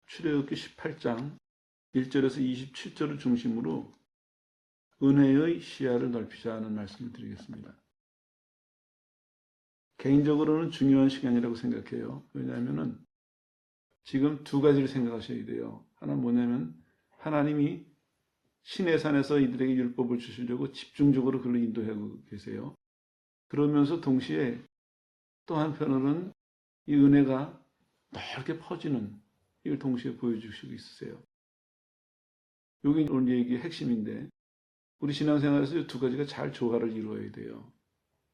출애굽기 18장 1절에서 27절을 중심으로 은혜의 시야를 넓히자는 말씀을 드리겠습니다. 개인적으로는 중요한 시간이라고 생각해요. 왜냐하면 지금 두 가지를 생각하셔야 돼요. 하나는 뭐냐면 하나님이 시내산에서 이들에게 율법을 주시려고 집중적으로 그를 인도하고 계세요. 그러면서 동시에 또 한편으로는 이 은혜가 넓게 퍼지는 이걸 동시에 보여주시고 있으세요. 여기 오늘 얘기의 핵심인데 우리 신앙생활에서 이 두 가지가 잘 조화를 이루어야 돼요.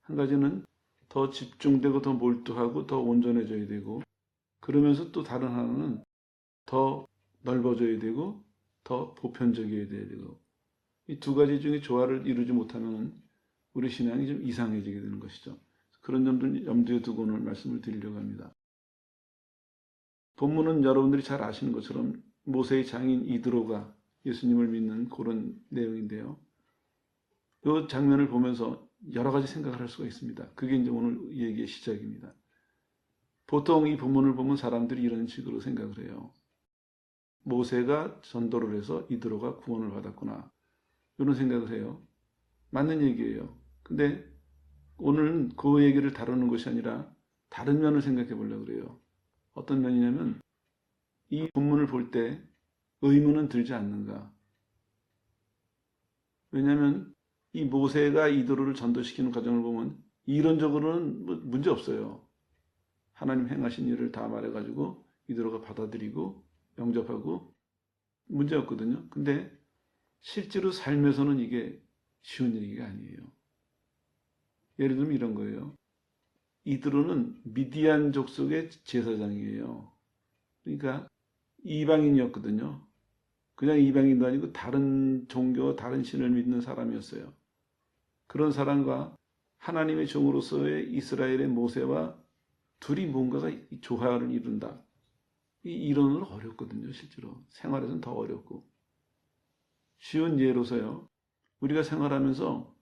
한 가지는 더 집중되고 더 몰두하고 더 온전해져야 되고 그러면서 또 다른 하나는 더 넓어져야 되고 더 보편적이어야 되고 이 두 가지 중에 조화를 이루지 못하면 우리 신앙이 좀 이상해지게 되는 것이죠. 그런 점들 염두에 두고 오늘 말씀을 드리려고 합니다. 본문은 여러분들이 잘 아시는 것처럼 모세의 장인 이드로가 예수님을 믿는 그런 내용인데요. 이 장면을 보면서 여러 가지 생각을 할 수가 있습니다. 그게 이제 오늘 얘기의 시작입니다. 보통 이 본문을 보면 사람들이 이런 식으로 생각을 해요. 모세가 전도를 해서 이드로가 구원을 받았구나. 이런 생각을 해요. 맞는 얘기예요. 근데 오늘은 그 얘기를 다루는 것이 아니라 다른 면을 생각해 보려고 그래요. 어떤 면이냐면 이 본문을 볼 때 의문은 들지 않는가. 왜냐하면 이 모세가 이드로를 전도시키는 과정을 보면 이론적으로는 문제 없어요. 하나님 행하신 일을 다 말해가지고 이드로가 받아들이고 영접하고 문제 없거든요. 근데 실제로 삶에서는 이게 쉬운 얘기가 아니에요. 예를 들면 이런 거예요. 이드로는 미디안 족속의 제사장이에요. 그러니까 이방인이었거든요. 그냥 이방인도 아니고 다른 종교, 다른 신을 믿는 사람이었어요. 그런 사람과 하나님의 종으로서의 이스라엘의 모세와 둘이 뭔가가 조화를 이룬다. 이 이론은 어렵거든요. 실제로 생활에서는 더 어렵고. 쉬운 예로서요. 우리가 생활하면서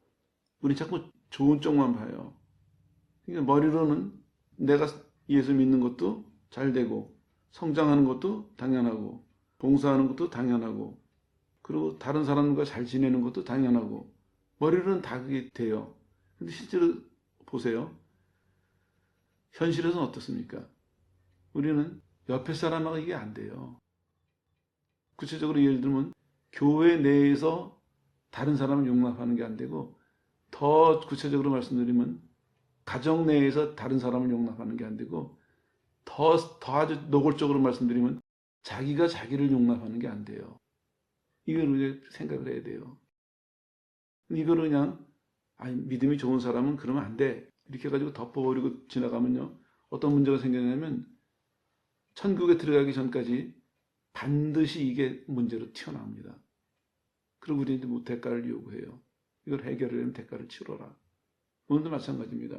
우리 자꾸 좋은 쪽만 봐요. 그러니까 머리로는 내가 예수 믿는 것도 잘 되고 성장하는 것도 당연하고 봉사하는 것도 당연하고 그리고 다른 사람과 잘 지내는 것도 당연하고 머리로는 다 그게 돼요. 근데 실제로 보세요. 현실에서는 어떻습니까? 우리는 옆에 사람하고 이게 안 돼요. 구체적으로 예를 들면 교회 내에서 다른 사람을 용납하는 게 안 되고 더 구체적으로 말씀드리면 가정 내에서 다른 사람을 용납하는 게 안 되고 더 아주 노골적으로 말씀드리면 자기가 자기를 용납하는 게 안 돼요. 이걸 우리가 생각을 해야 돼요. 이거를 그냥 믿음이 좋은 사람은 그러면 안 돼. 이렇게 해가지고 덮어버리고 지나가면요. 어떤 문제가 생기냐면 천국에 들어가기 전까지 반드시 이게 문제로 튀어나옵니다. 그리고 우리한테 뭐 대가를 요구해요. 이걸 해결하려면 대가를 치러라. 오늘도 마찬가지입니다.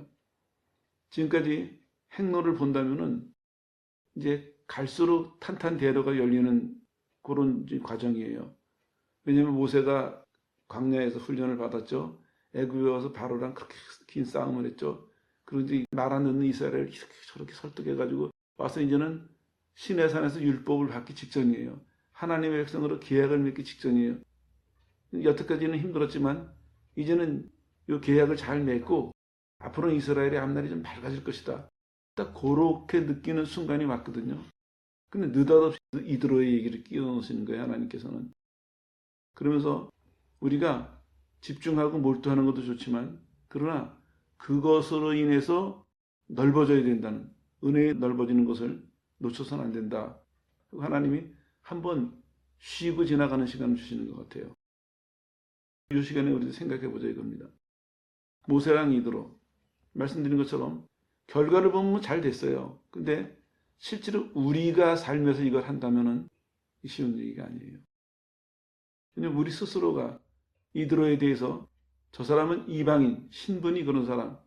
지금까지 행로를 본다면은 이제 갈수록 탄탄대로가 열리는 그런 과정이에요. 왜냐하면 모세가 광야에서 훈련을 받았죠. 애굽에 와서 바로랑 그렇게 긴 싸움을 했죠. 그리고 이제 말 안 듣는 이스라엘을 이렇게 저렇게 설득해가지고 와서 이제는 시내산에서 율법을 받기 직전이에요. 하나님의 백성으로 계약을 맺기 직전이에요. 여태까지는 힘들었지만 이제는 이 계약을 잘 맺고 앞으로는 이스라엘의 앞날이 좀 밝아질 것이다. 딱 그렇게 느끼는 순간이 왔거든요. 근데 느닷없이 이드로의 얘기를 끼워 넣으시는 거예요. 하나님께서는. 그러면서 우리가 집중하고 몰두하는 것도 좋지만 그러나 그것으로 인해서 넓어져야 된다는 은혜에 넓어지는 것을 놓쳐서는 안 된다. 하나님이 한번 쉬고 지나가는 시간을 주시는 것 같아요. 이 시간에 우리도 생각해 보자 이겁니다. 모세랑 이드로 말씀드린 것처럼 결과를 보면 잘 됐어요. 근데 실제로 우리가 삶에서 이걸 한다면은 쉬운 얘기가 아니에요. 그냥 우리 스스로가 이드로에 대해서 저 사람은 이방인, 신분이 그런 사람,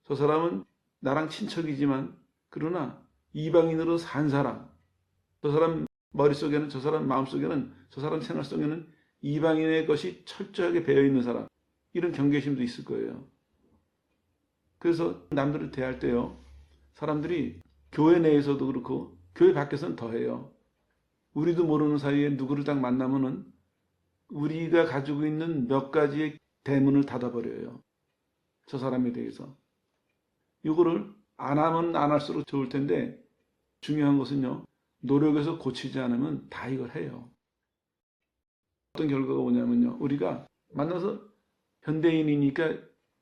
저 사람은 나랑 친척이지만 그러나 이방인으로 산 사람, 저 사람 머릿속에는, 저 사람 마음속에는, 저 사람 생활 속에는 이방인의 것이 철저하게 배어있는 사람, 이런 경계심도 있을 거예요. 그래서 남들을 대할 때요, 사람들이 교회 내에서도 그렇고 교회 밖에서는 더해요. 우리도 모르는 사이에 누구를 딱 만나면은 우리가 가지고 있는 몇 가지의 대문을 닫아버려요. 저 사람에 대해서. 이거를 안 하면 안 할수록 좋을 텐데 중요한 것은요. 노력해서 고치지 않으면 다 이걸 해요. 어떤 결과가 오냐면요. 우리가 만나서 현대인이니까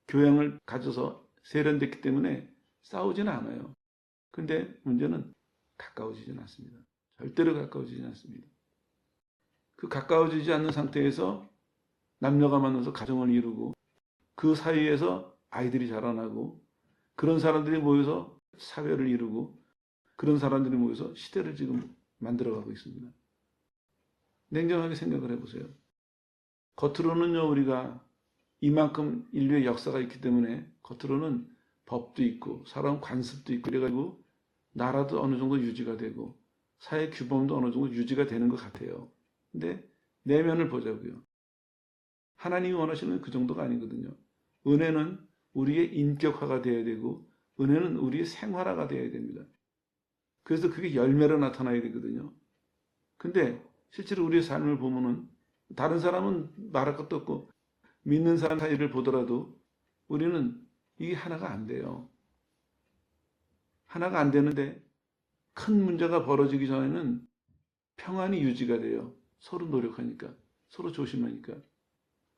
교양을 가져서 세련됐기 때문에 싸우지는 않아요. 근데 문제는 가까워지진 않습니다. 절대로 가까워지지 않습니다. 그 가까워지지 않는 상태에서 남녀가 만나서 가정을 이루고 그 사이에서 아이들이 자라나고 그런 사람들이 모여서 사회를 이루고 그런 사람들이 모여서 시대를 지금 만들어가고 있습니다. 냉정하게 생각을 해보세요. 겉으로는요, 우리가 이만큼 인류의 역사가 있기 때문에 겉으로는 법도 있고 사람 관습도 있고 그래가지고 나라도 어느 정도 유지가 되고 사회 규범도 어느 정도 유지가 되는 것 같아요. 근데 내면을 보자고요. 하나님이 원하시는 그 정도가 아니거든요. 은혜는 우리의 인격화가 되어야 되고 은혜는 우리의 생활화가 되어야 됩니다. 그래서 그게 열매로 나타나야 되거든요. 근데 실제로 우리의 삶을 보면은 다른 사람은 말할 것도 없고 믿는 사람 사이를 보더라도 우리는 이게 하나가 안 돼요. 하나가 안 되는데 큰 문제가 벌어지기 전에는 평안이 유지가 돼요. 서로 노력하니까, 서로 조심하니까.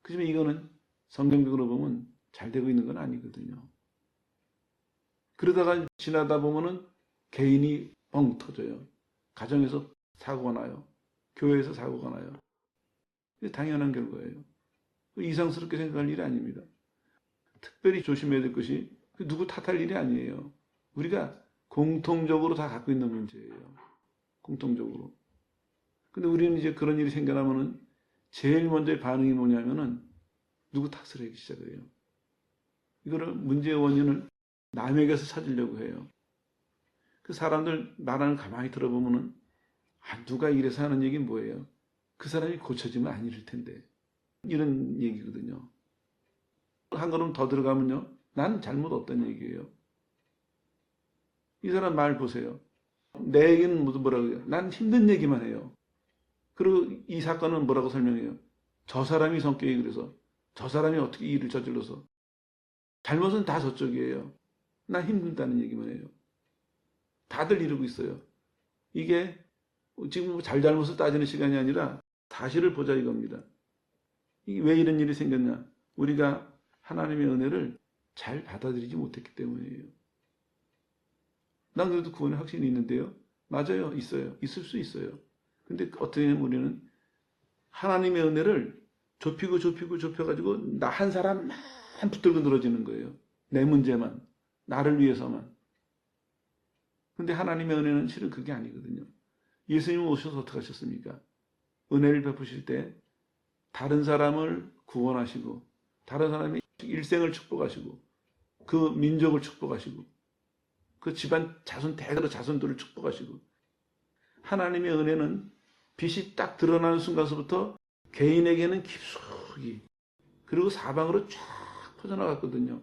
그지만 이거는 성경적으로 보면 잘 되고 있는 건 아니거든요. 그러다가 지나다 보면은 개인이 뻥 터져요. 가정에서 사고가 나요. 교회에서 사고가 나요. 이게 당연한 결과예요. 이상스럽게 생각할 일이 아닙니다. 특별히 조심해야 될 것이 누구 탓할 일이 아니에요. 우리가 공통적으로 다 갖고 있는 문제예요. 공통적으로. 근데 우리는 이제 그런 일이 생겨나면은 제일 먼저 반응이 뭐냐면은 누구 탓을 하기 시작해요. 이거를 문제의 원인을 남에게서 찾으려고 해요. 그 사람들 말하는 가만히 들어보면은 누가 이래서 하는 얘기 뭐예요? 그 사람이 고쳐지면 안 이럴 텐데. 이런 얘기거든요. 한 걸음 더 들어가면요. 난 잘못 없다는 얘기예요. 이 사람 말 보세요. 내 얘기는 뭐라고 해요? 난 힘든 얘기만 해요. 그리고 이 사건은 뭐라고 설명해요? 저 사람이 성격이 그래서 저 사람이 어떻게 일을 저질러서 잘못은 다 저쪽이에요. 난 힘든다는 얘기만 해요. 다들 이러고 있어요. 이게 지금 잘잘못을 따지는 시간이 아니라 사실을 보자 이겁니다. 이게 왜 이런 일이 생겼냐? 우리가 하나님의 은혜를 잘 받아들이지 못했기 때문이에요. 난 그래도 구원의 확신이 있는데요. 맞아요. 있어요. 있을 수 있어요. 근데 어떻게 하면 우리는 하나님의 은혜를 좁혀가지고 나 한 사람만 붙들고 늘어지는 거예요. 내 문제만. 나를 위해서만. 근데 하나님의 은혜는 실은 그게 아니거든요. 예수님 오셔서 어떻게 하셨습니까? 은혜를 베푸실 때 다른 사람을 구원하시고 다른 사람의 일생을 축복하시고 그 민족을 축복하시고 그 집안 자손 대대로 자손들을 축복하시고 하나님의 은혜는 빛이 딱 드러나는 순간서부터 개인에게는 깊숙이 그리고 사방으로 쫙 퍼져나갔거든요.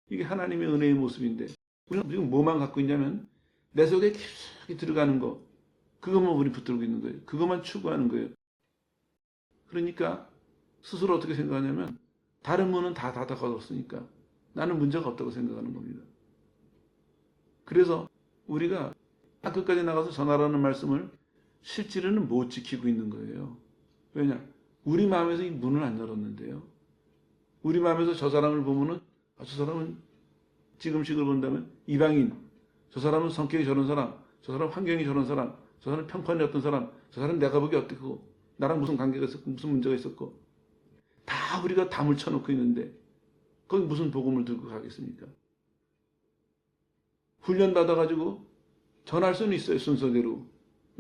이게 하나님의 은혜의 모습인데 우리는 지금 뭐만 갖고 있냐면 내 속에 깊숙이 들어가는 거 그것만 우리 붙들고 있는 거예요. 그것만 추구하는 거예요. 그러니까 스스로 어떻게 생각하냐면 다른 문은 다 닫아가뒀으니까 나는 문제가 없다고 생각하는 겁니다. 그래서 우리가 끝까지 나가서 전하라는 말씀을 실제로는 못 지키고 있는 거예요. 왜냐? 우리 마음에서 이 문을 안 열었는데요. 우리 마음에서 저 사람을 보면은 저 사람은 지금식으로 본다면 이방인, 저 사람은 성격이 저런 사람, 저 사람 환경이 저런 사람, 저 사람 평판이 어떤 사람, 저 사람 내가 보기 어떻고 나랑 무슨 관계가 있었고 무슨 문제가 있었고 다 우리가 담을 쳐놓고 있는데 거기 무슨 복음을 들고 가겠습니까? 훈련 받아가지고 전할 수는 있어요. 순서대로.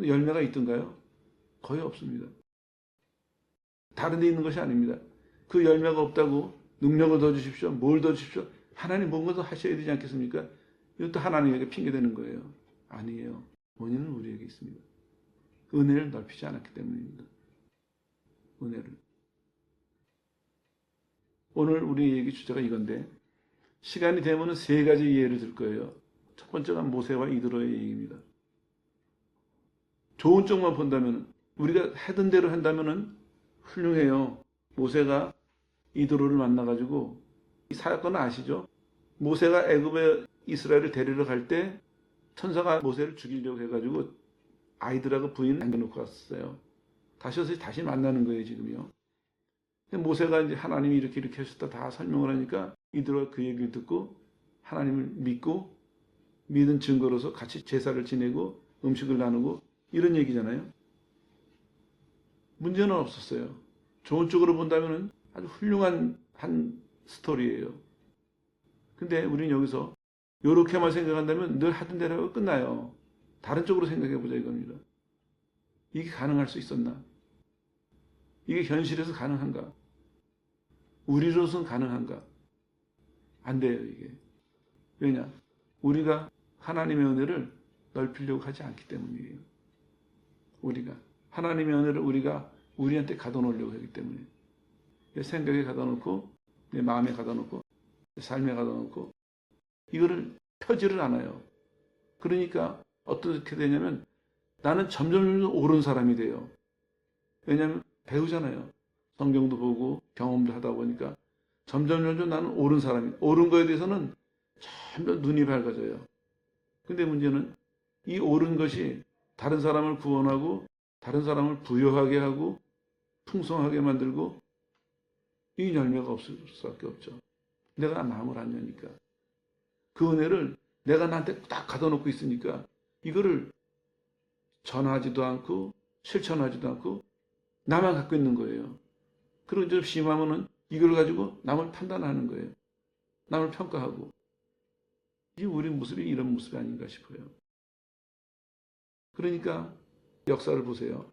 열매가 있던가요? 거의 없습니다. 다른 데 있는 것이 아닙니다. 그 열매가 없다고 능력을 더 주십시오. 뭘 더 주십시오. 하나님 뭔가 더 하셔야 되지 않겠습니까? 이것도 하나님에게 핑계대는 거예요. 아니에요. 원인은 우리에게 있습니다. 은혜를 넓히지 않았기 때문입니다. 은혜를. 오늘 우리 얘기 주제가 이건데 시간이 되면 세 가지 예를 들 거예요. 첫 번째가 모세와 이드로의 얘기입니다. 좋은 쪽만 본다면, 우리가 하던 대로 한다면은 훌륭해요. 모세가 이드로를 만나가지고, 이 사건은 아시죠? 모세가 애굽에 이스라엘을 데리러 갈 때 천사가 모세를 죽이려고 해가지고 아이들하고 부인 남겨놓고 왔어요. 다시 와서 다시 만나는 거예요, 지금요. 근데 모세가 이제 하나님이 이렇게 하셨다 다 설명을 하니까 이드로가 그 얘기를 듣고 하나님을 믿고 믿은 증거로서 같이 제사를 지내고 음식을 나누고 이런 얘기잖아요. 문제는 없었어요. 좋은 쪽으로 본다면 아주 훌륭한 한 스토리예요. 근데 우리는 여기서 이렇게만 생각한다면 늘 하던 대로 하고 끝나요. 다른 쪽으로 생각해보자 이겁니다. 이게 가능할 수 있었나? 이게 현실에서 가능한가? 우리로서는 가능한가? 안 돼요, 이게. 왜냐? 우리가 하나님의 은혜를 넓히려고 하지 않기 때문이에요. 우리가. 하나님의 은혜를 우리가 우리한테 가둬놓으려고 하기 때문에. 내 생각에 가둬놓고, 내 마음에 가둬놓고, 내 삶에 가둬놓고, 이거를 펴지를 않아요. 그러니까 어떻게 되냐면 나는 점점 옳은 사람이 돼요. 왜냐하면 배우잖아요. 성경도 보고 경험도 하다 보니까 점점 나는 옳은 사람이, 옳은 거에 대해서는 점점 눈이 밝아져요. 근데 문제는 이 옳은 것이 다른 사람을 구원하고 다른 사람을 부유하게 하고 풍성하게 만들고 이 열매가 없을 수밖에 없죠. 내가 마음을 안 여니까. 그 은혜를 내가 나한테 딱 가둬놓고 있으니까 이거를 전하지도 않고 실천하지도 않고 나만 갖고 있는 거예요. 그리고 좀 심하면은 이걸 가지고 남을 판단하는 거예요. 남을 평가하고. 이 우리 모습이 이런 모습이 아닌가 싶어요. 그러니까 역사를 보세요.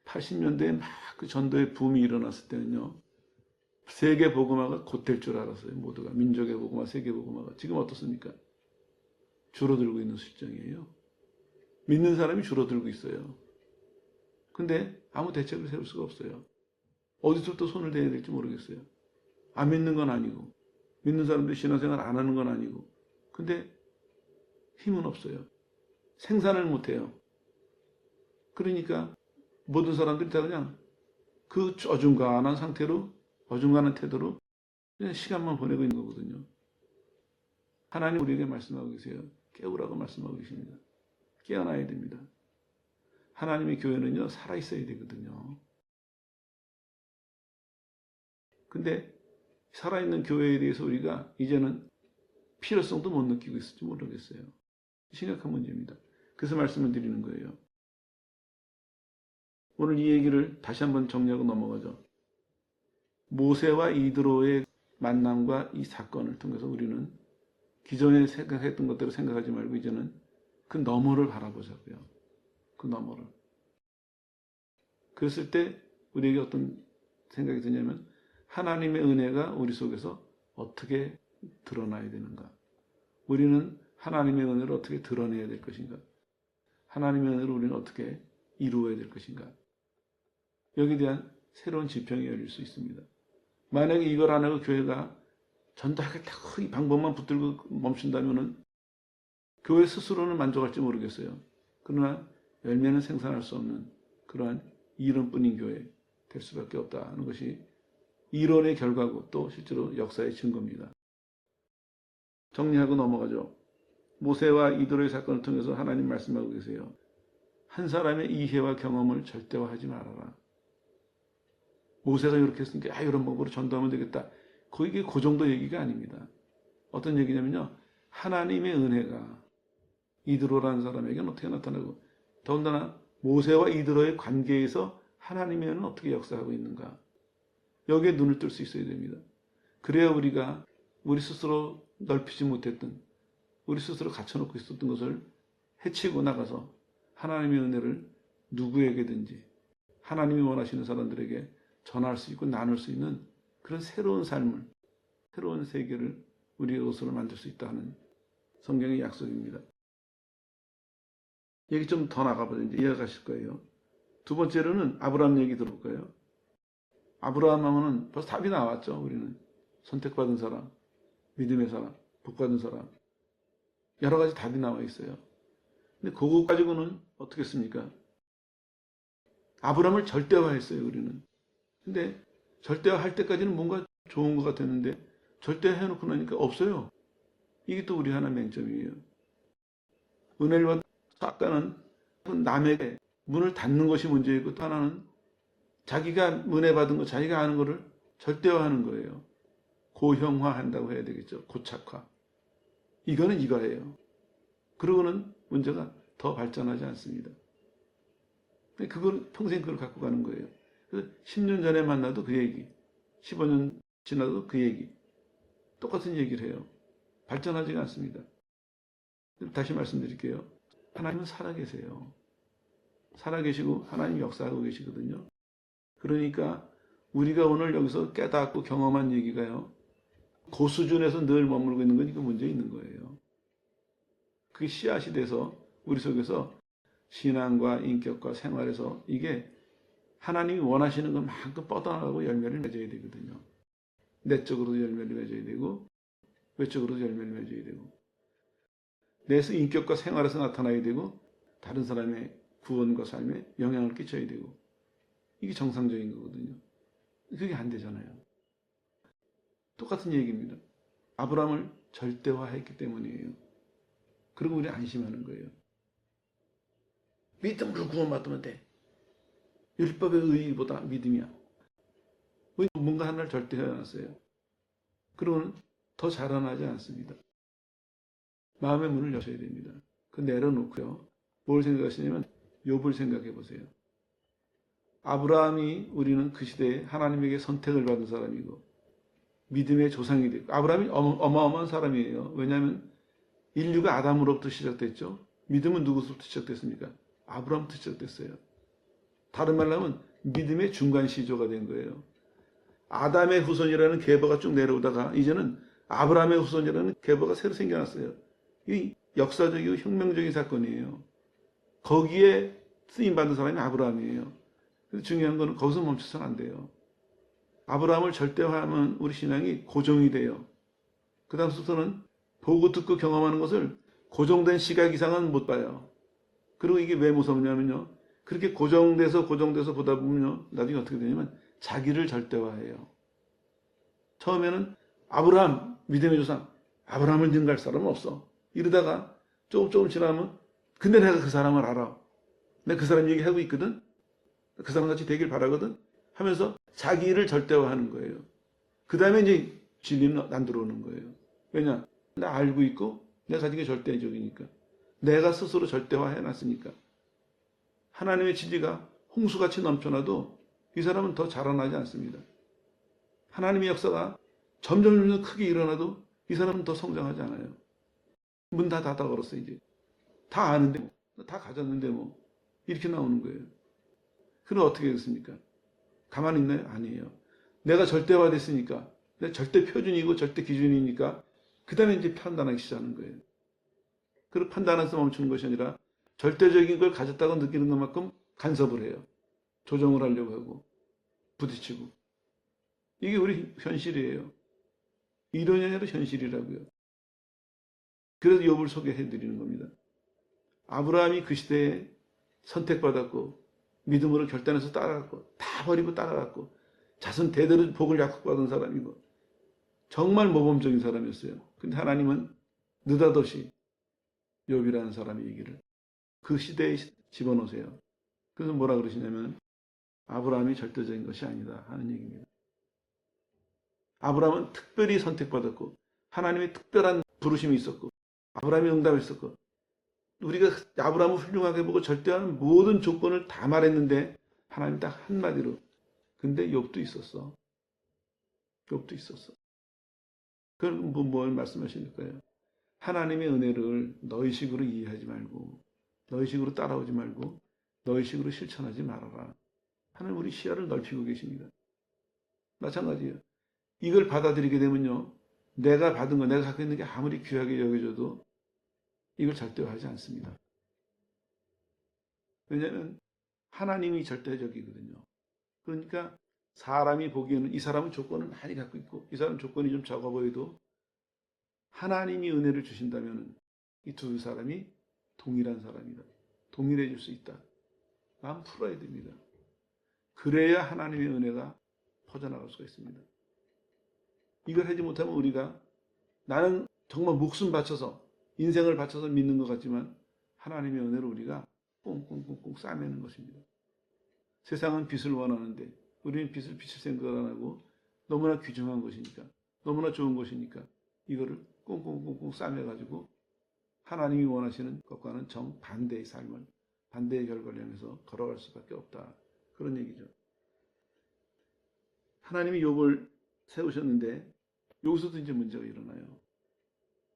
80년대에 막 그 전도의 붐이 일어났을 때는요. 세계 복음화가 곧 될 줄 알았어요. 모두가. 민족의 복음화, 세계 복음화가. 지금 어떻습니까? 줄어들고 있는 실정이에요. 믿는 사람이 줄어들고 있어요. 근데 아무 대책을 세울 수가 없어요. 어디서부터 손을 대야 될지 모르겠어요. 안 믿는 건 아니고 믿는 사람들이 신앙생활 안 하는 건 아니고 근데 힘은 없어요. 생산을 못해요. 그러니까 모든 사람들이 다 그냥 그 어중간한 상태로 어중간한 태도로 그냥 시간만 보내고 있는 거거든요. 하나님 우리에게 말씀하고 계세요. 깨우라고 말씀하고 계십니다. 깨어나야 됩니다. 하나님의 교회는요, 살아있어야 되거든요. 근데 살아있는 교회에 대해서 우리가 이제는 필요성도 못 느끼고 있을지 모르겠어요. 심각한 문제입니다. 그래서 말씀을 드리는 거예요. 오늘 이 얘기를 다시 한번 정리하고 넘어가죠. 모세와 이드로의 만남과 이 사건을 통해서 우리는 기존에 생각했던 것대로 생각하지 말고 이제는 그 너머를 바라보자고요. 그 너머를. 그랬을 때 우리에게 어떤 생각이 드냐면 하나님의 은혜가 우리 속에서 어떻게 드러나야 되는가? 우리는 하나님의 은혜를 어떻게 드러내야 될 것인가? 하나님의 은혜를 우리는 어떻게 이루어야 될 것인가? 여기에 대한 새로운 지평이 열릴 수 있습니다. 만약에 이걸 안 하고 교회가 전도하겠다고 이 방법만 붙들고 멈춘다면은 교회 스스로는 만족할지 모르겠어요. 그러나 열매는 생산할 수 없는 그러한 이론뿐인 교회 될 수밖에 없다는 것이 이론의 결과고 또 실제로 역사의 증거입니다. 정리하고 넘어가죠. 모세와 이드로의 사건을 통해서 하나님 말씀하고 계세요. 한 사람의 이해와 경험을 절대화하지 말아라. 모세가 이렇게 했으니까 이런 방법으로 전도하면 되겠다. 이게 그 정도 얘기가 아닙니다. 어떤 얘기냐면요. 하나님의 은혜가 이드로라는 사람에게는 어떻게 나타나고 더군다나 모세와 이드로의 관계에서 하나님의 은혜는 어떻게 역사하고 있는가. 여기에 눈을 뜰 수 있어야 됩니다. 그래야 우리가 우리 스스로 넓히지 못했던 우리 스스로 갖춰놓고 있었던 것을 해치고 나가서 하나님의 은혜를 누구에게든지 하나님이 원하시는 사람들에게 전할 수 있고 나눌 수 있는 그런 새로운 삶을 새로운 세계를 우리의 것으로 만들 수 있다는 성경의 약속입니다. 얘기 좀 더 나가보죠. 이제 이해가실 거예요. 두 번째로는 아브라함 얘기 들어볼까요? 아브라함 하면은 벌써 답이 나왔죠. 우리는 선택받은 사람, 믿음의 사람, 복받은 사람 여러 가지 답이 나와 있어요. 근데 그거 가지고는 어떻게 했습니까? 아브라함을 절대화했어요, 우리는. 근데 절대화할 때까지는 뭔가 좋은 것 같았는데 절대화해놓고 나니까 없어요. 이게 또 우리 하나 맹점이에요. 은혜를 받은 아까는 남에게 문을 닫는 것이 문제이고 또 하나는 자기가 은혜 받은 거, 자기가 아는 거를 절대화하는 거예요. 고형화한다고 해야 되겠죠. 고착화. 이거는 이거예요. 그러고는 문제가 더 발전하지 않습니다. 그걸 평생 그걸 갖고 가는 거예요. 그래서 10년 전에 만나도 그 얘기, 15년 지나도 그 얘기, 똑같은 얘기를 해요. 발전하지가 않습니다. 다시 말씀드릴게요. 하나님은 살아계세요. 살아계시고 하나님 역사하고 계시거든요. 그러니까 우리가 오늘 여기서 깨닫고 경험한 얘기가요. 그 수준에서 늘 머물고 있는 건 이거 문제 있는 거예요. 그게 씨앗이 돼서 우리 속에서 신앙과 인격과 생활에서 이게 하나님이 원하시는 것만큼 뻗어나가고 열매를 맺어야 되거든요. 내적으로도 열매를 맺어야 되고 외적으로도 열매를 맺어야 되고 내에서 인격과 생활에서 나타나야 되고 다른 사람의 구원과 삶에 영향을 끼쳐야 되고 이게 정상적인 거거든요. 그게 안 되잖아요. 똑같은 얘기입니다. 아브라함을 절대화했기 때문이에요. 그리고 우리 안심하는 거예요. 믿음으로 구원받으면 돼. 율법의 의의보다 믿음이야. 뭔가 하나를 절대해놨어요. 그러고는 더 자라나지 않습니다. 마음의 문을 여셔야 됩니다. 그 내려놓고요. 뭘 생각하시냐면 욥을 생각해 보세요. 아브라함이 우리는 그 시대에 하나님에게 선택을 받은 사람이고 믿음의 조상이 되고 아브라함이 어마어마한 사람이에요. 왜냐하면 인류가 아담으로부터 시작됐죠. 믿음은 누구로부터 시작됐습니까? 아브라함부터 시작됐어요. 다른 말로 하면 믿음의 중간 시조가 된 거예요. 아담의 후손이라는 계보가 쭉 내려오다가 이제는 아브라함의 후손이라는 계보가 새로 생겨났어요. 이 역사적이고 혁명적인 사건이에요. 거기에 쓰임받은 사람이 아브라함이에요. 그래서 중요한 거는 거기서 멈춰서는 안 돼요. 아브라함을 절대화하면 우리 신앙이 고정이 돼요. 그 다음부터는 보고 듣고 경험하는 것을 고정된 시각 이상은 못 봐요. 그리고 이게 왜 무섭냐면요. 그렇게 고정돼서 보다 보면요. 나중에 어떻게 되냐면 자기를 절대화해요. 처음에는 아브라함, 믿음의 조상, 아브라함을 능가할 사람은 없어. 이러다가 조금 지나면 근데 내가 그 사람을 알아. 내가 그 사람 얘기하고 있거든. 그 사람 같이 되길 바라거든. 하면서 자기를 절대화하는 거예요. 그 다음에 이제 진리는 안 들어오는 거예요. 왜냐? 나 알고 있고 내가 가진 게 절대적이니까. 내가 스스로 절대화해놨으니까. 하나님의 진리가 홍수같이 넘쳐나도 이 사람은 더 자라나지 않습니다. 하나님의 역사가 점점 크게 일어나도 이 사람은 더 성장하지 않아요. 문 다 닫아 걸었어 이제. 다 아는데 뭐. 다 가졌는데 뭐. 이렇게 나오는 거예요. 그럼 어떻게 됐습니까? 가만히 있나요? 아니에요. 내가 절대화됐으니까. 내가 절대 표준이고 절대 기준이니까 그 다음에 이제 판단하기 시작하는 거예요. 그리고 판단해서 멈추는 것이 아니라 절대적인 걸 가졌다고 느끼는 것만큼 간섭을 해요. 조정을 하려고 하고 부딪히고. 이게 우리 현실이에요. 이론이 아니라 현실이라고요. 그래서 욥을 소개해 드리는 겁니다. 아브라함이 그 시대에 선택받았고 믿음으로 결단해서 따라갔고 다 버리고 따라갔고 자손 대대로 복을 약속받은 사람이고 정말 모범적인 사람이었어요. 근데 하나님은 느닷없이 욥이라는 사람의 얘기를 그 시대에 집어넣으세요. 그래서 뭐라 그러시냐면 아브라함이 절대적인 것이 아니다 하는 얘기입니다. 아브라함은 특별히 선택받았고 하나님의 특별한 부르심이 있었고 아브라함이 응답했었고 우리가 아브라함을 훌륭하게 보고 절대하는 모든 조건을 다 말했는데 하나님 딱 한마디로 근데 욥도 있었어. 욥도 있었어. 그럼 뭘 말씀하시니까요? 하나님의 은혜를 너희식으로 이해하지 말고 너희식으로 따라오지 말고 너희식으로 실천하지 말아라. 하나님 우리 시야를 넓히고 계십니다. 마찬가지예요. 이걸 받아들이게 되면요. 내가 받은 거, 내가 갖고 있는 게 아무리 귀하게 여겨져도 이걸 절대화하지 않습니다. 왜냐하면 하나님이 절대적이거든요. 그러니까 사람이 보기에는 이 사람은 조건을 많이 갖고 있고 이 사람은 조건이 좀 적어 보여도 하나님이 은혜를 주신다면 이 두 사람이 동일한 사람이다. 동일해질 수 있다. 마음 풀어야 됩니다. 그래야 하나님의 은혜가 퍼져나갈 수가 있습니다. 이걸 하지 못하면 우리가 나는 정말 목숨 바쳐서 인생을 바쳐서 믿는 것 같지만 하나님의 은혜를 우리가 꽁꽁꽁꽁 싸매는 것입니다. 세상은 빛을 원하는데 우리는 빛을 비칠 생각을 안 하고 너무나 귀중한 것이니까 너무나 좋은 것이니까 이거를 꽁꽁꽁꽁 싸매가지고 하나님이 원하시는 것과는 정반대의 삶을 반대의 결과를 향해서 걸어갈 수밖에 없다. 그런 얘기죠. 하나님이 욥을 세우셨는데 여기서도 이제 문제가 일어나요.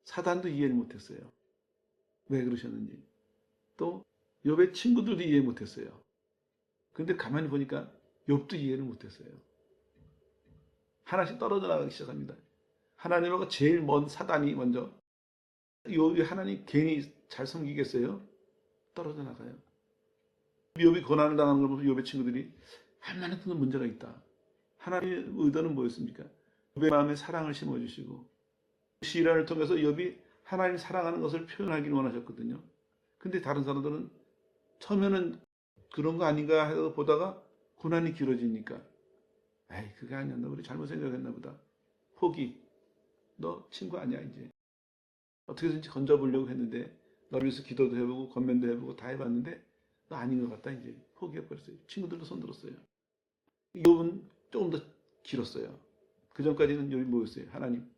사단도 이해를 못했어요. 왜 그러셨는지. 또 욥의 친구들도 이해 못했어요. 그런데 가만히 보니까 욥도 이해를 못했어요. 하나씩 떨어져 나가기 시작합니다. 하나님하고 제일 먼 사단이 먼저 욥이 하나님 괜히 잘 섬기겠어요? 떨어져 나가요. 욥이 고난을 당하는 걸 보면서 욥의 친구들이 할 만한 문제가 있다. 하나님의 의도는 뭐였습니까? 욥의 마음에 사랑을 심어주시고 시련을 통해서 욥이 하나님 사랑하는 것을 표현하기를 원하셨거든요. 근데 다른 사람들은 처음에는 그런 거 아닌가 해서 보다가 고난이 길어지니까 에이 그게 아니야. 너 우리 잘못 생각했나 보다. 포기. 너 친구 아니야 이제. 어떻게든지 건져보려고 했는데 너를 위해서 기도도 해보고 권면도 해보고 다 해봤는데 너 아닌 것 같다 이제 포기해버렸어요. 친구들도 손들었어요. 욥은 조금 더 길었어요. 그 전까지는 욥이 뭐였어요? 하나님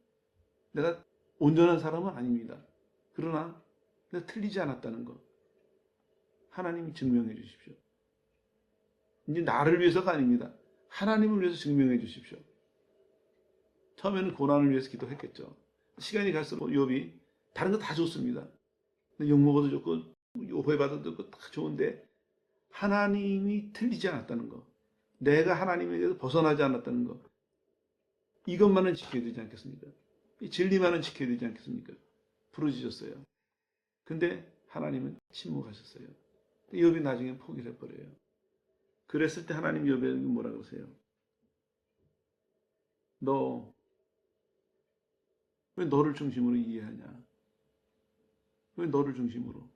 내가 온전한 사람은 아닙니다. 그러나 내가 틀리지 않았다는 거 하나님이 증명해 주십시오. 이제 나를 위해서가 아닙니다. 하나님을 위해서 증명해 주십시오. 처음에는 고난을 위해서 기도했겠죠. 시간이 갈수록 욥이 다른 거 다 좋습니다. 욕먹어도 좋고 오해받아도 좋고 다 좋은데 하나님이 틀리지 않았다는 거, 내가 하나님에게서 벗어나지 않았다는 거, 이것만은 지켜야 되지 않겠습니까? 이 진리만은 지켜야 되지 않겠습니까? 부르짖었어요. 근데 하나님은 침묵하셨어요. 욥이 나중에 포기를 해버려요. 그랬을 때 하나님 욥에게 뭐라 그러세요? 너 왜 너를 중심으로 이해하냐? 왜 너를 중심으로?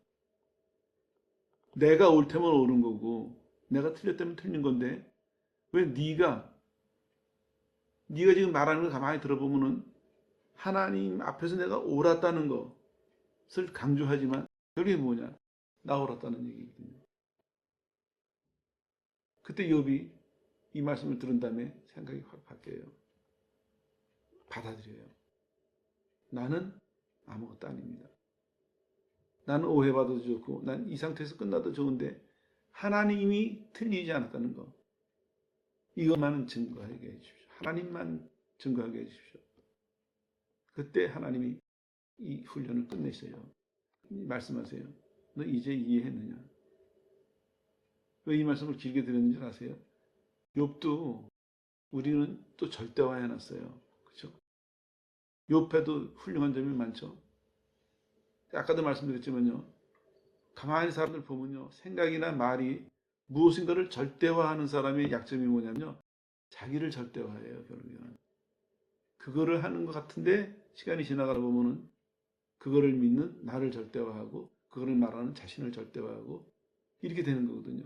내가 옳다면 옳은 거고 내가 틀렸다면 틀린 건데 왜 네가 지금 말하는 걸 가만히 들어보면은 하나님 앞에서 내가 옳았다는 것을 강조하지만 그게 뭐냐? 나 옳았다는 얘기거든요. 그때 욥이 이 말씀을 들은 다음에 생각이 확 바뀌어요. 받아들여요. 나는 아무것도 아닙니다. 나는 오해받아도 좋고 난 이 상태에서 끝나도 좋은데 하나님이 틀리지 않았다는 거 이것만은 증거하게 해주십시오. 하나님만 증거하게 해주십시오. 그때 하나님이 이 훈련을 끝내셔요. 말씀하세요. 너 이제 이해했느냐? 왜 이 말씀을 길게 드렸는지 아세요? 욥도 우리는 또 절대화해놨어요. 그렇죠? 욥에도 훌륭한 점이 많죠. 아까도 말씀드렸지만요. 가만히 사람들 보면요. 생각이나 말이 무엇인가를 절대화하는 사람의 약점이 뭐냐면요. 자기를 절대화해요. 결국에는. 그거를 하는 것 같은데 시간이 지나가다 보면은 그거를 믿는 나를 절대화하고 그거를 말하는 자신을 절대화하고 이렇게 되는 거거든요.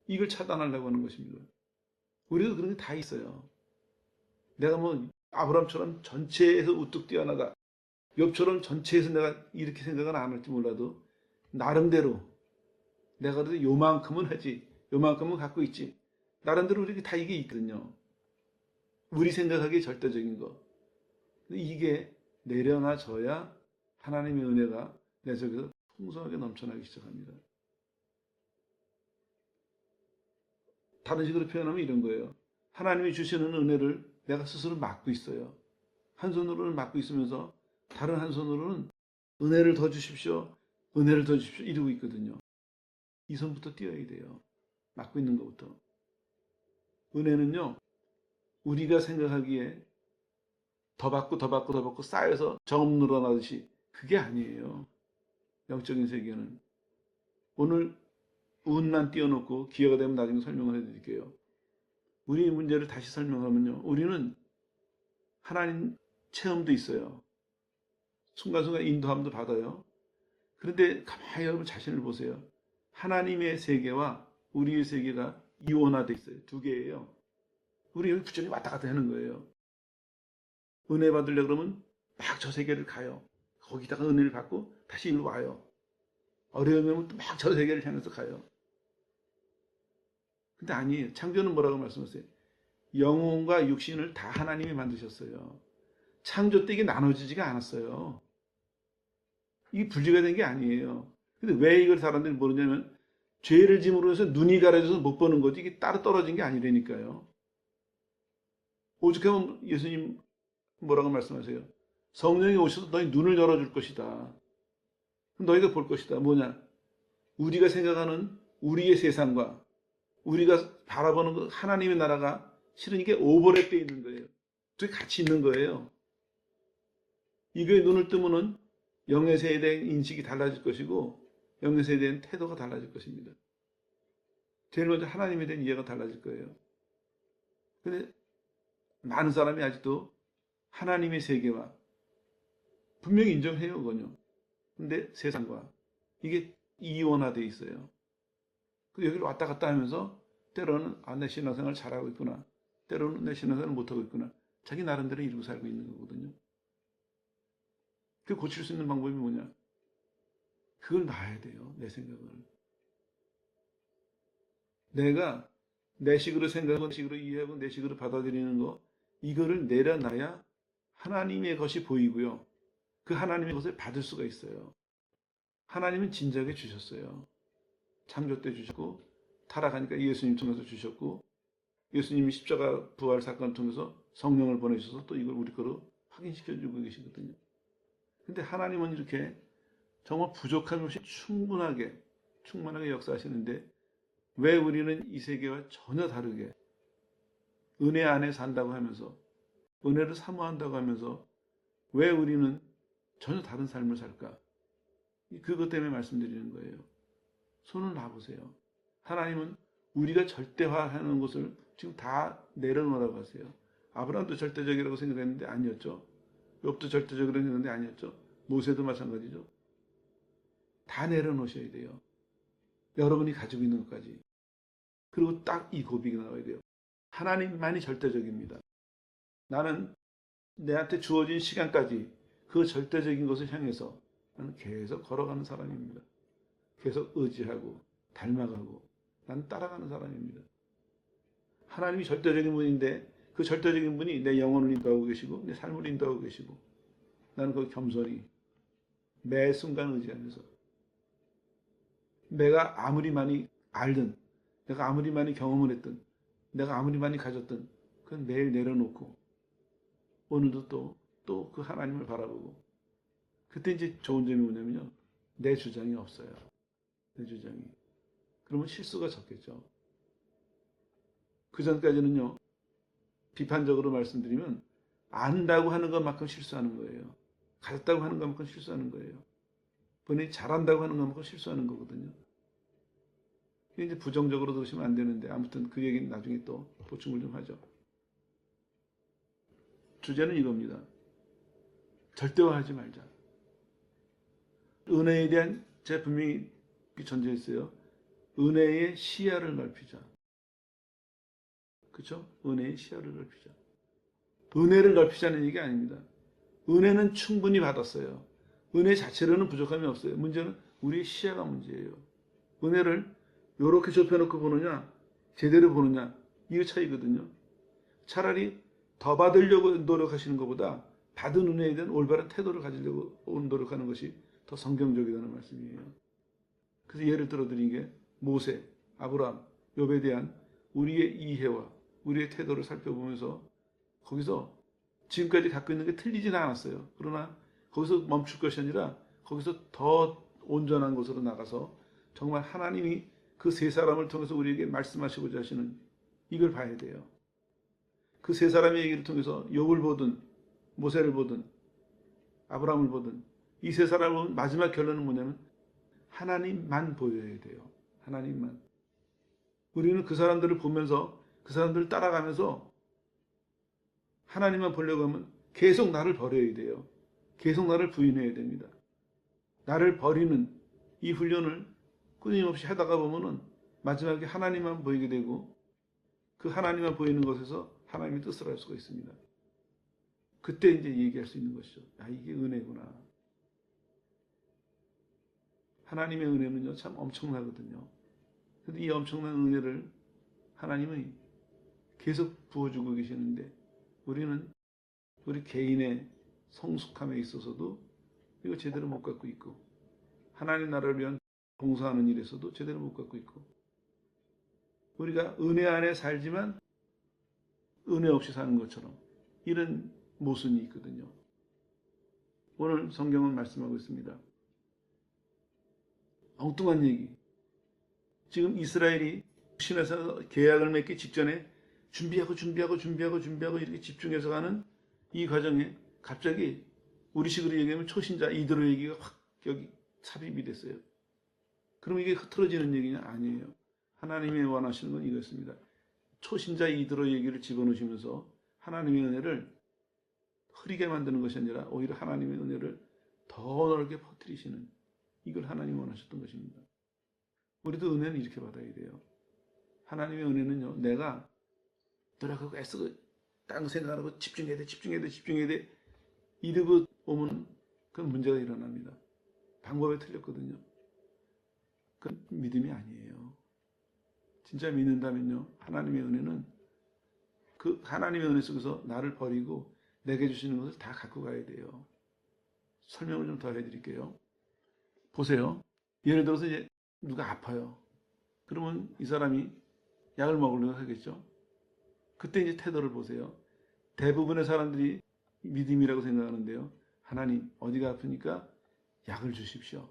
이걸 차단하려고 하는 것입니다. 우리도 그런 게 다 있어요. 내가 뭐 아브라함처럼 전체에서 우뚝 뛰어나다. 욥처럼 전체에서 내가 이렇게 생각은 안 할지 몰라도 나름대로 내가 그래도 요만큼은 하지. 요만큼은 갖고 있지. 나름대로 우리 다 이게 있거든요. 우리 생각하기에 절대적인 거. 이게 내려놔져야 하나님의 은혜가 내 속에서 풍성하게 넘쳐나기 시작합니다. 다른 식으로 표현하면 이런 거예요. 하나님이 주시는 은혜를 내가 스스로 막고 있어요. 한 손으로는 막고 있으면서 다른 한 손으로는 은혜를 더 주십시오. 은혜를 더 주십시오. 이러고 있거든요. 이 손부터 띄어야 돼요. 막고 있는 것부터. 은혜는요. 우리가 생각하기에 더 받고 더 받고 더 받고 쌓여서 정음 늘어나듯이 그게 아니에요. 영적인 세계는. 오늘 운만 띄워놓고 기회가 되면 나중에 설명을 해드릴게요. 우리 문제를 다시 설명하면요. 우리는 하나님 체험도 있어요. 순간순간 인도함도 받아요. 그런데 가만히 여러분 자신을 보세요. 하나님의 세계와 우리의 세계가 이원화되어 있어요. 두 개예요. 우리 여기 부처님 왔다 갔다 하는 거예요. 은혜 받으려고 그러면 막 저 세계를 가요. 거기다가 은혜를 받고 다시 일로 와요. 어려우면 또 막 저 세계를 향해서 가요. 근데 아니에요. 창조는 뭐라고 말씀하세요? 영혼과 육신을 다 하나님이 만드셨어요. 창조 때 이게 나눠지지가 않았어요. 이게 분리가 된 게 아니에요. 근데 왜 이걸 사람들이 모르냐면 죄를 짐으로 해서 눈이 가려져서 못 보는 거지 이게 따로 떨어진 게 아니라니까요. 오죽하면 예수님 뭐라고 말씀하세요? 성령이 오셔서 너희 눈을 열어줄 것이다. 너희가 볼 것이다. 뭐냐? 우리가 생각하는 우리의 세상과 우리가 바라보는 그 하나님의 나라가 실은 이게 오버랩되어 있는 거예요. 두 개 같이 있는 거예요. 이거에 눈을 뜨면은 영의 세에 대한 인식이 달라질 것이고 영의 세에 대한 태도가 달라질 것입니다. 제일 먼저 하나님에 대한 이해가 달라질 거예요. 근데 많은 사람이 아직도 하나님의 세계와 분명히 인정해요, 그건요. 근데 세상과 이게 이원화되어 있어요. 여기를 왔다 갔다 하면서 때로는 내 신앙생활 잘하고 있구나. 때로는 내 신앙생활 못하고 있구나. 자기 나름대로 이루고 살고 있는 거거든요. 그 고칠 수 있는 방법이 뭐냐? 그걸 놔야 돼요, 내 생각을. 내가 내 식으로 생각하고 내 식으로 이해하고 내 식으로 받아들이는 거 이거를 내려놔야 하나님의 것이 보이고요. 그 하나님의 것을 받을 수가 있어요. 하나님은 진작에 주셨어요. 창조 때 주셨고 타락하니까 예수님 통해서 주셨고 예수님이 십자가 부활 사건을 통해서 성령을 보내셔서 또 이걸 우리 거로 확인시켜주고 계시거든요. 근데 하나님은 이렇게 정말 부족함이 없이 충분하게 역사하시는데 왜 우리는 이 세계와 전혀 다르게 은혜 안에 산다고 하면서 은혜를 사모한다고 하면서 왜 우리는 전혀 다른 삶을 살까? 그것 때문에 말씀드리는 거예요. 손을 놔보세요. 하나님은 우리가 절대화하는 것을 지금 다 내려놓으라고 하세요. 아브라함도 절대적이라고 생각했는데 아니었죠. 욥도 절대적이라고 생각했는데 아니었죠. 모세도 마찬가지죠. 다 내려놓으셔야 돼요. 여러분이 가지고 있는 것까지. 그리고 딱 이 고백이 나와야 돼요. 하나님만이 절대적입니다. 나는 내한테 주어진 시간까지 그 절대적인 것을 향해서 나는 계속 걸어가는 사람입니다. 계속 의지하고 닮아가고 나는 따라가는 사람입니다. 하나님이 절대적인 분인데 그 절대적인 분이 내 영혼을 인도하고 계시고 내 삶을 인도하고 계시고 나는 그 겸손히 매 순간 의지하면서 내가 아무리 많이 알든 내가 아무리 많이 경험을 했든 내가 아무리 많이 가졌든 그건 매일 내려놓고 오늘도 또 그 하나님을 바라보고 그때 이제 좋은 점이 뭐냐면요. 내 주장이 없어요. 내 주장이. 그러면 실수가 적겠죠. 그 전까지는요. 비판적으로 말씀드리면 안다고 하는 것만큼 실수하는 거예요. 가졌다고 하는 것만큼 실수하는 거예요. 본인이 잘한다고 하는 것만큼 실수하는 거거든요. 이제 부정적으로 들으시면 안 되는데 아무튼 그 얘기는 나중에 또 보충을 좀 하죠. 주제는 이겁니다. 절대화하지 말자. 은혜에 대한 제가 분명히 전제했어요. 은혜의 시야를 넓히자. 그렇죠? 은혜의 시야를 넓히자. 은혜를 넓히자는 얘기 아닙니다. 은혜는 충분히 받았어요. 은혜 자체로는 부족함이 없어요. 문제는 우리의 시야가 문제예요. 은혜를 이렇게 좁혀놓고 보느냐 제대로 보느냐 이거 차이거든요. 차라리 더 받으려고 노력하시는 것보다 받은 은혜에 대한 올바른 태도를 가지려고 노력하는 것이 더 성경적이라는 말씀이에요. 그래서 예를 들어드린 게 모세, 아브라함, 욥에 대한 우리의 이해와 우리의 태도를 살펴보면서 거기서 지금까지 갖고 있는 게 틀리지는 않았어요. 그러나 거기서 멈출 것이 아니라 거기서 더 온전한 곳으로 나가서 정말 하나님이 그 세 사람을 통해서 우리에게 말씀하시고자 하시는 이걸 봐야 돼요. 그 세 사람의 얘기를 통해서 욥을 보든 모세를 보든 아브라함을 보든 이 세 사람은 마지막 결론은 뭐냐면 하나님만 보여야 돼요. 하나님만. 우리는 그 사람들을 보면서 그 사람들을 따라가면서 하나님만 보려고 하면 계속 나를 버려야 돼요. 계속 나를 부인해야 됩니다. 나를 버리는 이 훈련을 끊임없이 하다가 보면은 마지막에 하나님만 보이게 되고 그 하나님만 보이는 것에서 하나님의 뜻을 알 수가 있습니다. 그때 이제 얘기할 수 있는 것이죠. 아, 이게 은혜구나. 하나님의 은혜는요, 참 엄청나거든요. 근데 이 엄청난 은혜를 하나님은 계속 부어주고 계시는데 우리는 우리 개인의 성숙함에 있어서도 이거 제대로 못 갖고 있고 하나님 나라를 위한 봉사하는 일에서도 제대로 못 갖고 있고 우리가 은혜 안에 살지만 은혜 없이 사는 것처럼 이런 모순이 있거든요. 오늘 성경은 말씀하고 있습니다. 엉뚱한 얘기. 지금 이스라엘이 신에서 계약을 맺기 직전에 준비하고 이렇게 집중해서 가는 이 과정에 갑자기 우리식으로 얘기하면 초신자 이드로 얘기가 확 여기 삽입이 됐어요. 그럼 이게 흐트러지는 얘기냐? 아니에요. 하나님이 원하시는 건 이것입니다. 초신자 이드로 얘기를 집어넣으시면서 하나님의 은혜를 흐리게 만드는 것이 아니라 오히려 하나님의 은혜를 더 넓게 퍼뜨리시는 이걸 하나님이 원하셨던 것입니다. 우리도 은혜는 이렇게 받아야 돼요. 하나님의 은혜는요, 내가 노력하고 애쓰고 딴 생각하고 집중해야 돼. 이러고 오면 그건 문제가 일어납니다. 방법이 틀렸거든요. 그건 믿음이 아니에요. 진짜 믿는다면요, 하나님의 은혜는 그 하나님의 은혜 속에서 나를 버리고 내게 주시는 것을 다 갖고 가야 돼요. 설명을 좀 더 해드릴게요. 보세요. 예를 들어서 이제 누가 아파요. 그러면 이 사람이 약을 먹으려고 하겠죠. 그때 이제 태도를 보세요. 대부분의 사람들이 믿음이라고 생각하는데요. 하나님, 어디가 아프니까 약을 주십시오.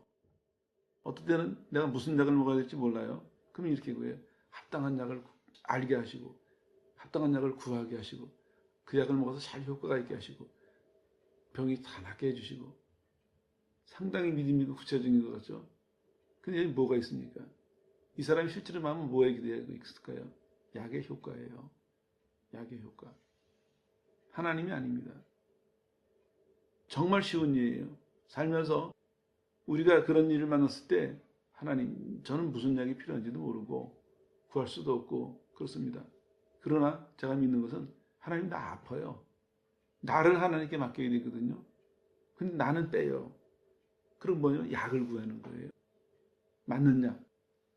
어떨 때는 내가 무슨 약을 먹어야 될지 몰라요. 그럼 이렇게 구해요. 합당한 약을 알게 하시고, 합당한 약을 구하게 하시고, 그 약을 먹어서 잘 효과가 있게 하시고, 병이 다 낫게 해주시고, 상당히 믿음이고 구체적인 것 같죠? 근데 여기 뭐가 있습니까? 이 사람이 실제로 마음은 뭐에 기대하고 있을까요? 약의 효과예요. 약의 효과. 하나님이 아닙니다. 정말 쉬운 일이에요. 살면서 우리가 그런 일을 만났을 때 하나님, 저는 무슨 약이 필요한지도 모르고 구할 수도 없고 그렇습니다. 그러나 제가 믿는 것은 하나님 나 아파요. 나를 하나님께 맡겨야 되거든요. 근데 나는 빼요. 그럼 뭐예요? 약을 구하는 거예요. 맞는 약.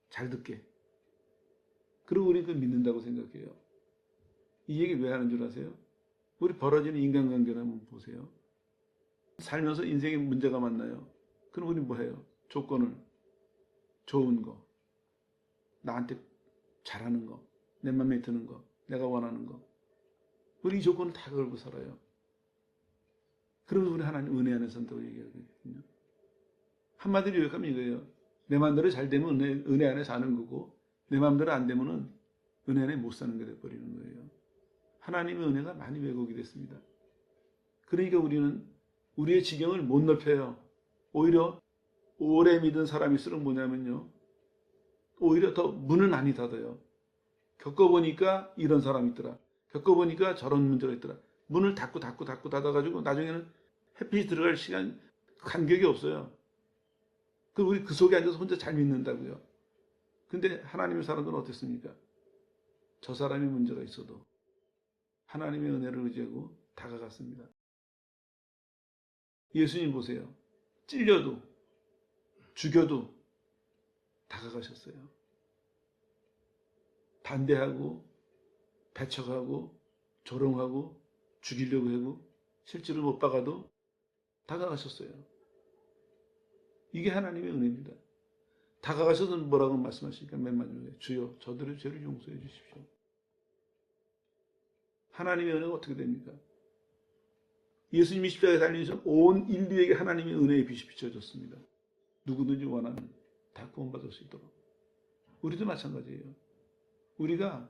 잘 듣게. 그리고 우리 그걸 믿는다고 생각해요. 이 얘기 왜 하는 줄 아세요? 우리 벌어지는 인간관계를 한번 보세요. 살면서 인생에 문제가 많나요? 그럼 우리 뭐 해요? 조건을, 좋은 거, 나한테 잘하는 거, 내 맘에 드는 거, 내가 원하는 거. 우리 이 조건을 다 걸고 살아요. 그러면 우리 하나님 은혜 안에 산다고 얘기하거든요. 한마디로 요약하면 이거예요. 내 마음대로 잘 되면 은혜 안에 사는 거고 내 마음대로 안 되면은 은혜 안에 못 사는 게 돼버리는 거예요. 하나님의 은혜가 많이 왜곡이 됐습니다. 그러니까 우리는 우리의 지경을 못 넓혀요. 오히려 오래 믿은 사람일수록 뭐냐면요. 오히려 더 문을 많이 닫아요. 겪어보니까 이런 사람이 있더라. 겪어보니까 저런 문제가 있더라. 문을 닫고 닫아가지고 나중에는 햇빛이 들어갈 시간 간격이 없어요. 우리 그 속에 앉아서 혼자 잘 믿는다고요. 근데 하나님의 사람들은 어땠습니까? 저 사람이 문제가 있어도 하나님의 은혜를 의지하고 다가갔습니다. 예수님 보세요. 찔려도 죽여도 다가가셨어요. 반대하고 배척하고 조롱하고 죽이려고 하고 실제로 못 박아도 다가가셨어요. 이게 하나님의 은혜입니다. 다가가셔서 뭐라고 말씀하시니까 맨 마지막에 주여 저들의 죄를 용서해 주십시오. 하나님의 은혜가 어떻게 됩니까? 예수님이 십자가에 달리셔서 온 인류에게 하나님의 은혜의 빛이 비춰졌습니다. 누구든지 원하는 다 구원받을 수 있도록. 우리도 마찬가지예요. 우리가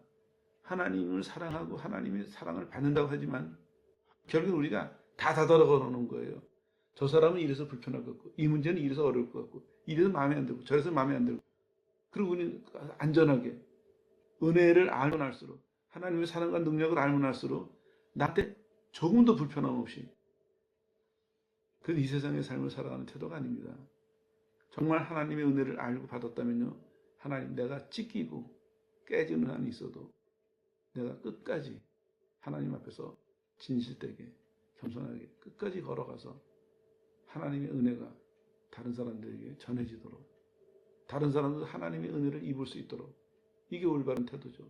하나님을 사랑하고 하나님의 사랑을 받는다고 하지만 결국 우리가 다 닫아러 걸어놓은 거예요. 저 사람은 이래서 불편할 것 같고 이 문제는 이래서 어려울 것 같고 이래서 마음에 안 들고 저래서 마음에 안 들고 그리고 우리는 안전하게 은혜를 알면 알수록 하나님의 사랑과 능력을 알면 알수록 나한테 조금 더 불편함 없이 그래서 이 세상의 삶을 살아가는 태도가 아닙니다. 정말 하나님의 은혜를 알고 받았다면요, 하나님, 내가 찢기고 깨지는 한이 있어도 내가 끝까지 하나님 앞에서 진실되게 겸손하게 끝까지 걸어가서 하나님의 은혜가 다른 사람들에게 전해지도록, 다른 사람들도 하나님의 은혜를 입을 수 있도록, 이게 올바른 태도죠.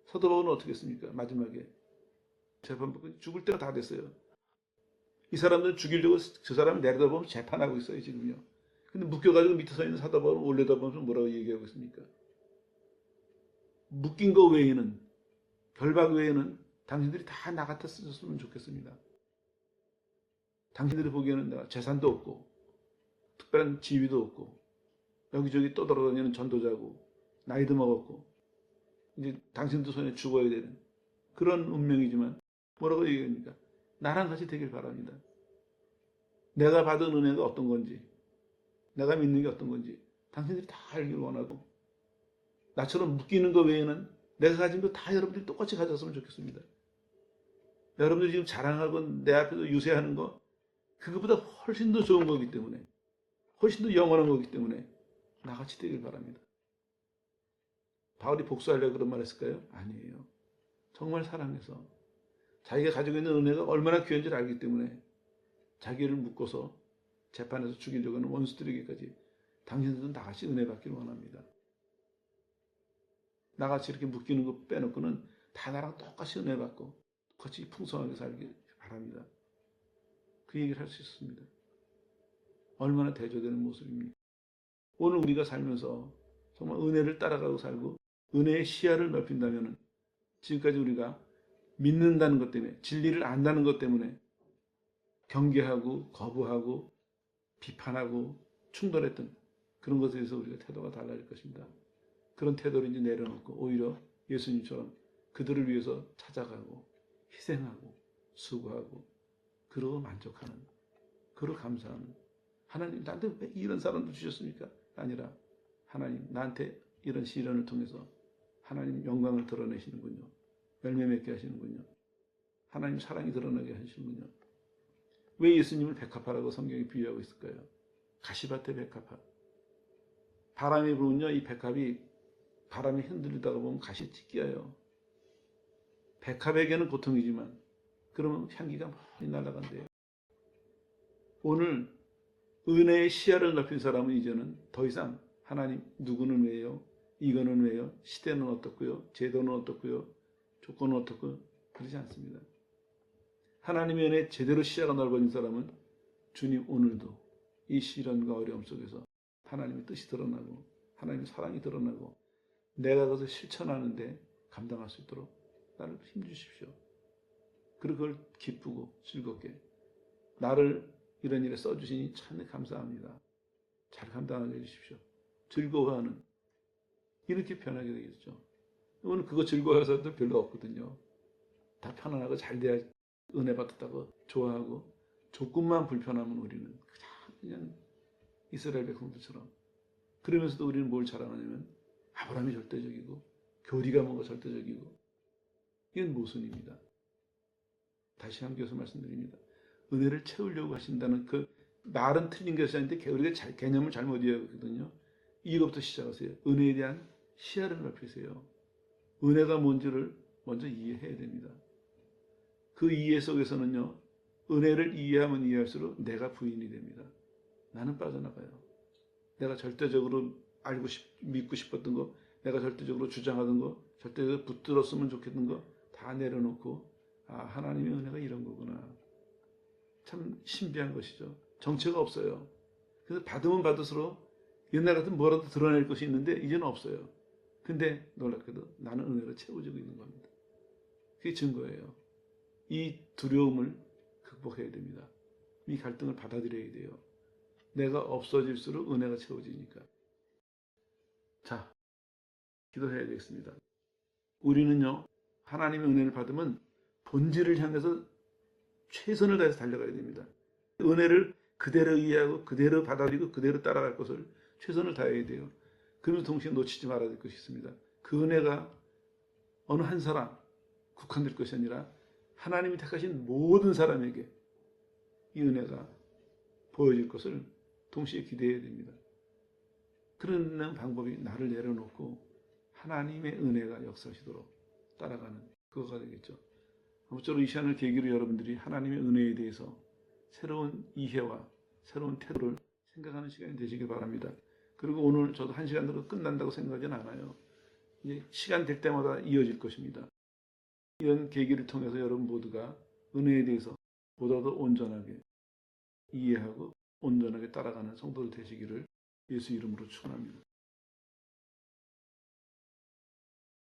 사도 바울은 어떻게 했습니까? 마지막에 재판받고 죽을 때가 다 됐어요. 이 사람들은 죽이려고 저 사람을 내려다보면 재판하고 있어요, 지금요. 근데 묶여가지고 밑에 서 있는 사도 바울을 올려다보면서 뭐라고 얘기하고 있습니까? 묶인 거 외에는, 결박 외에는 당신들이 다 나 같았으면 좋겠습니다. 당신들이 보기에는 내가 재산도 없고 특별한 지위도 없고 여기저기 떠돌아다니는 전도자고 나이도 먹었고 이제 당신도 손에 죽어야 되는 그런 운명이지만 뭐라고 얘기합니까? 나랑 같이 되길 바랍니다. 내가 받은 은혜가 어떤 건지, 내가 믿는 게 어떤 건지 당신들이 다 알길 원하고, 나처럼 묶이는 것 외에는 내가 가진 거 다 여러분들이 똑같이 가졌으면 좋겠습니다. 여러분들이 지금 자랑하고 내 앞에서 유세하는 거, 그것보다 훨씬 더 좋은 거기 때문에, 훨씬 더 영원한 거기 때문에 나같이 되길 바랍니다. 바울이 복수하려고 그런 말 했을까요? 아니에요. 정말 사랑해서 자기가 가지고 있는 은혜가 얼마나 귀한지를 알기 때문에 자기를 묶어서 재판에서 죽이려고 하는 원수들에게까지 당신들은 나같이 은혜 받기를 원합니다. 나같이 이렇게 묶이는 거 빼놓고는 다 나랑 똑같이 은혜 받고 같이 풍성하게 살길 바랍니다. 그 얘기를 할 수 있습니다. 얼마나 대조되는 모습입니까? 오늘 우리가 살면서 정말 은혜를 따라가고 살고 은혜의 시야를 넓힌다면 지금까지 우리가 믿는다는 것 때문에, 진리를 안다는 것 때문에 경계하고 거부하고 비판하고 충돌했던 그런 것에 대해서 우리가 태도가 달라질 것입니다. 그런 태도를 이제 내려놓고 오히려 예수님처럼 그들을 위해서 찾아가고 희생하고 수고하고 그러고 만족하는, 그러고 감사하는, 하나님 나한테 왜 이런 사람도 주셨습니까? 아니라 하나님 나한테 이런 시련을 통해서 하나님 영광을 드러내시는군요. 열매 맺게 하시는군요. 하나님 사랑이 드러나게 하시는군요. 왜 예수님을 백합화라고 성경이 비유하고 있을까요? 가시밭의 백합화. 바람이 불면요, 이 백합이 바람에 흔들리다가 보면 가시에 찢겨요. 백합에게는 고통이지만 그러면 향기가 많이 날아간대요. 오늘 은혜의 시야를 넓힌 사람은 이제는 더 이상 하나님 누구는 왜요? 이거는 왜요? 시대는 어떻고요? 제도는 어떻고요? 조건은 어떻고요? 그러지 않습니다. 하나님의 은혜 제대로 시야가 넓어진 사람은 주님 오늘도 이 시련과 어려움 속에서 하나님의 뜻이 드러나고 하나님의 사랑이 드러나고 내가 그것을 실천하는데 감당할 수 있도록 나를 힘주십시오. 그리고 그걸 기쁘고 즐겁게 나를 이런 일에 써주시니 참 감사합니다. 잘 감당하게 해주십시오. 즐거워하는, 이렇게 변하게 되겠죠. 오늘 그거 즐거워하는 사람들 별로 없거든요. 다 편안하고 잘 돼야 은혜 받았다고 좋아하고, 조금만 불편하면 우리는 그냥 이스라엘 백성들처럼. 그러면서도 우리는 뭘 자랑하냐면 아브라함이 절대적이고 교리가 뭔가 절대적이고, 이건 모순입니다. 다시 한겨서 말씀드립니다. 은혜를 채우려고 하신다는 그 말은 틀린 것이 아닌데 우리가 개념을 잘못 이해하거든요. 이것부터 시작하세요. 은혜에 대한 시야를 넓히세요. 은혜가 뭔지를 먼저 이해해야 됩니다. 그 이해 속에서는요, 은혜를 이해하면 이해할수록 내가 부인이 됩니다. 나는 빠져나가요. 내가 절대적으로 믿고 싶었던 거, 내가 절대적으로 주장하던 거, 절대적으로 붙들었으면 좋겠던 거 다 내려놓고, 아, 하나님의 은혜가 이런 거구나. 참 신비한 것이죠. 정체가 없어요. 그래서 받으면 받을수록 옛날 같은 뭐라도 드러낼 것이 있는데 이제는 없어요. 근데 놀랍게도 나는 은혜로 채워지고 있는 겁니다. 그게 증거예요. 이 두려움을 극복해야 됩니다. 이 갈등을 받아들여야 돼요. 내가 없어질수록 은혜가 채워지니까. 자, 기도해야 되겠습니다. 우리는요, 하나님의 은혜를 받으면 본질을 향해서 최선을 다해서 달려가야 됩니다. 은혜를 그대로 이해하고 그대로 받아들이고 그대로 따라갈 것을 최선을 다해야 돼요. 그러면서 동시에 놓치지 말아야 될 것이 있습니다. 그 은혜가 어느 한 사람 국한될 것이 아니라 하나님이 택하신 모든 사람에게 이 은혜가 보여질 것을 동시에 기대해야 됩니다. 그런 방법이 나를 내려놓고 하나님의 은혜가 역사하시도록 따라가는 그거가 되겠죠. 아무쪼록 이 시간을 계기로 여러분들이 하나님의 은혜에 대해서 새로운 이해와 새로운 태도를 생각하는 시간이 되시길 바랍니다. 그리고 오늘 저도 한 시간으로 끝난다고 생각하진 않아요. 이제 시간 될 때마다 이어질 것입니다. 이런 계기를 통해서 여러분 모두가 은혜에 대해서 보다 더 온전하게 이해하고 온전하게 따라가는 성도들 되시기를 예수 이름으로 축원합니다.